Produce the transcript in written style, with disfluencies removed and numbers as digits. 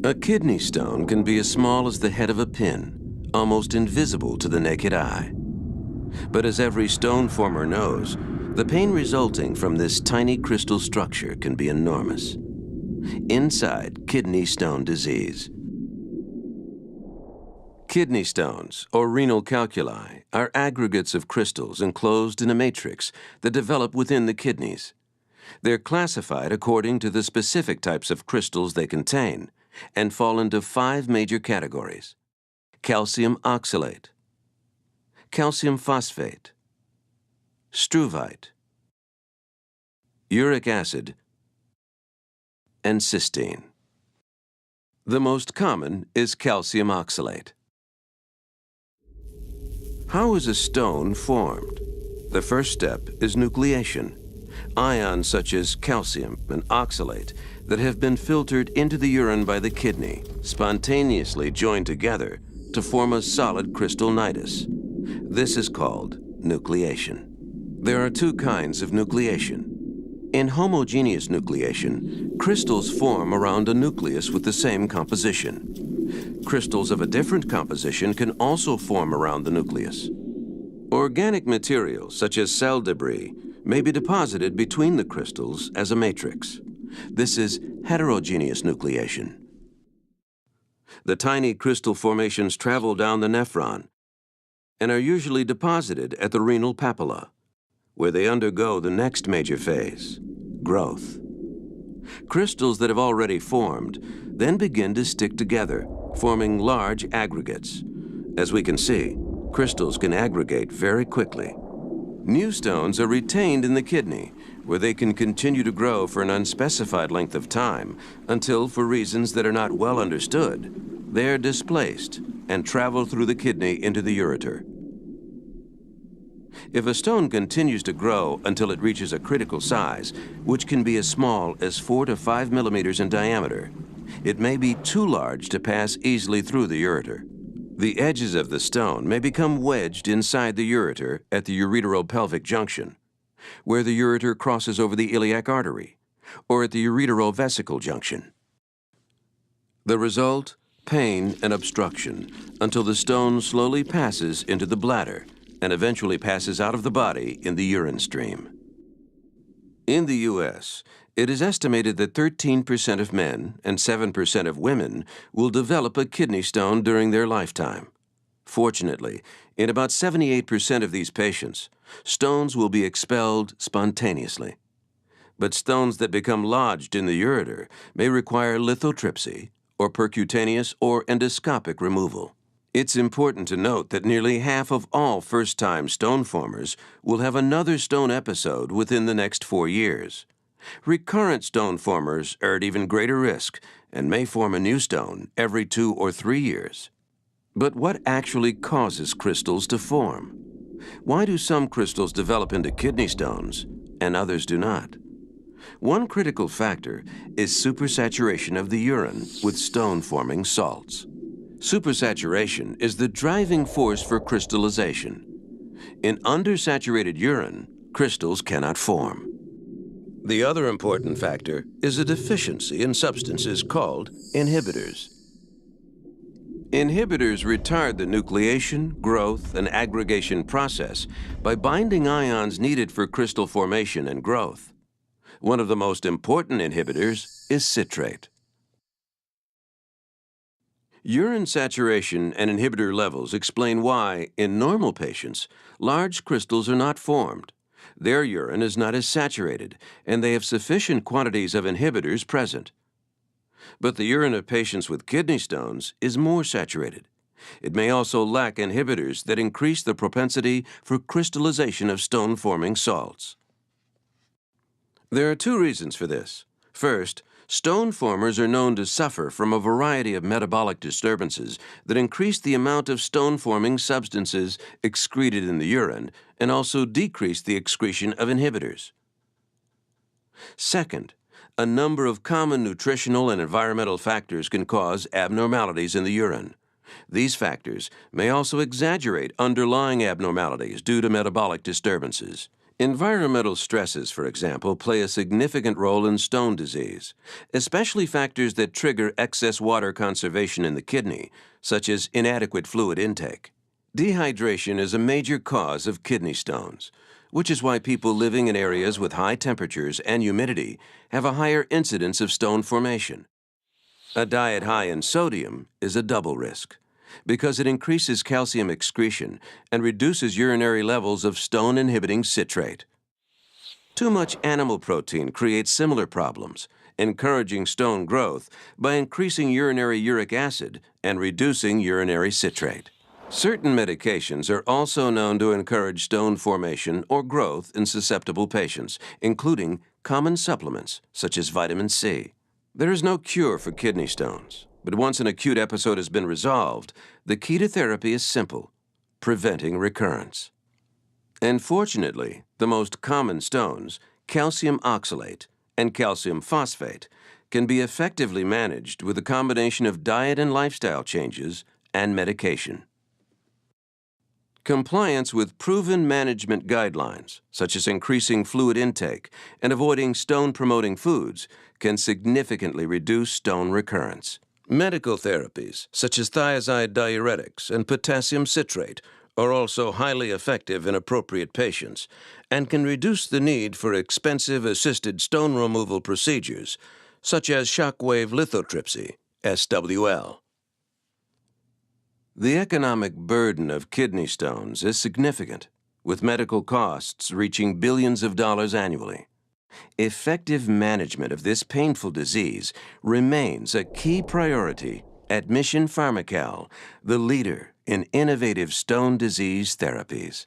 A kidney stone can be as small as the head of a pin, almost invisible to the naked eye. But as every stone former knows, the pain resulting from this tiny crystal structure can be enormous. Inside kidney stone disease. Kidney stones, or renal calculi, are aggregates of crystals enclosed in a matrix that develop within the kidneys. They're classified according to the specific types of crystals they contain and fall into 5 major categories: calcium oxalate, calcium phosphate, struvite, uric acid, and cysteine. The most common is calcium oxalate. How is a stone formed? The first step is nucleation. Ions such as calcium and oxalate that have been filtered into the urine by the kidney spontaneously join together to form a solid crystal nidus. This is called nucleation. There are 2 kinds of nucleation. In homogeneous nucleation, crystals form around a nucleus with the same composition. Crystals of a different composition can also form around the nucleus. Organic materials, such as cell debris, may be deposited between the crystals as a matrix. This is heterogeneous nucleation. The tiny crystal formations travel down the nephron and are usually deposited at the renal papilla, where they undergo the next major phase, growth. Crystals that have already formed then begin to stick together, forming large aggregates. As we can see, crystals can aggregate very quickly. New stones are retained in the kidney, where they can continue to grow for an unspecified length of time until, for reasons that are not well understood, they are displaced and travel through the kidney into the ureter. If a stone continues to grow until it reaches a critical size, which can be as small as 4 to 5 millimeters in diameter, it may be too large to pass easily through the ureter. The edges of the stone may become wedged inside the ureter at the ureteropelvic junction, where the ureter crosses over the iliac artery, or at the ureterovesical junction. The result? Pain and obstruction until the stone slowly passes into the bladder and eventually passes out of the body in the urine stream. In the U.S., it is estimated that 13% of men and 7% of women will develop a kidney stone during their lifetime. Fortunately, in about 78% of these patients, stones will be expelled spontaneously. But stones that become lodged in the ureter may require lithotripsy or percutaneous or endoscopic removal. It's important to note that nearly half of all first-time stone formers will have another stone episode within the next 4 years. Recurrent stone formers are at even greater risk and may form a new stone every 2 or 3 years. But what actually causes crystals to form? Why do some crystals develop into kidney stones and others do not? One critical factor is supersaturation of the urine with stone-forming salts. Supersaturation is the driving force for crystallization. In undersaturated urine, crystals cannot form. The other important factor is a deficiency in substances called inhibitors. Inhibitors retard the nucleation, growth, and aggregation process by binding ions needed for crystal formation and growth. One of the most important inhibitors is citrate. Urine saturation and inhibitor levels explain why, in normal patients, large crystals are not formed. Their urine is not as saturated, and they have sufficient quantities of inhibitors present. But the urine of patients with kidney stones is more saturated. It may also lack inhibitors that increase the propensity for crystallization of stone-forming salts. There are 2 reasons for this. First, stone formers are known to suffer from a variety of metabolic disturbances that increase the amount of stone-forming substances excreted in the urine and also decrease the excretion of inhibitors. Second, a number of common nutritional and environmental factors can cause abnormalities in the urine. These factors may also exaggerate underlying abnormalities due to metabolic disturbances. Environmental stresses, for example, play a significant role in stone disease, especially factors that trigger excess water conservation in the kidney, such as inadequate fluid intake. Dehydration is a major cause of kidney stones, which is why people living in areas with high temperatures and humidity have a higher incidence of stone formation. A diet high in sodium is a double risk, because it increases calcium excretion and reduces urinary levels of stone-inhibiting citrate. Too much animal protein creates similar problems, encouraging stone growth by increasing urinary uric acid and reducing urinary citrate. Certain medications are also known to encourage stone formation or growth in susceptible patients, including common supplements such as vitamin C. There is no cure for kidney stones, but once an acute episode has been resolved, the key to therapy is simple: preventing recurrence. And fortunately, the most common stones, calcium oxalate and calcium phosphate, can be effectively managed with a combination of diet and lifestyle changes and medication. Compliance with proven management guidelines, such as increasing fluid intake and avoiding stone-promoting foods, can significantly reduce stone recurrence. Medical therapies, such as thiazide diuretics and potassium citrate, are also highly effective in appropriate patients and can reduce the need for expensive assisted stone removal procedures, such as shockwave lithotripsy, SWL. The economic burden of kidney stones is significant, with medical costs reaching billions of dollars annually. Effective management of this painful disease remains a key priority at Mission Pharmacal, the leader in innovative stone disease therapies.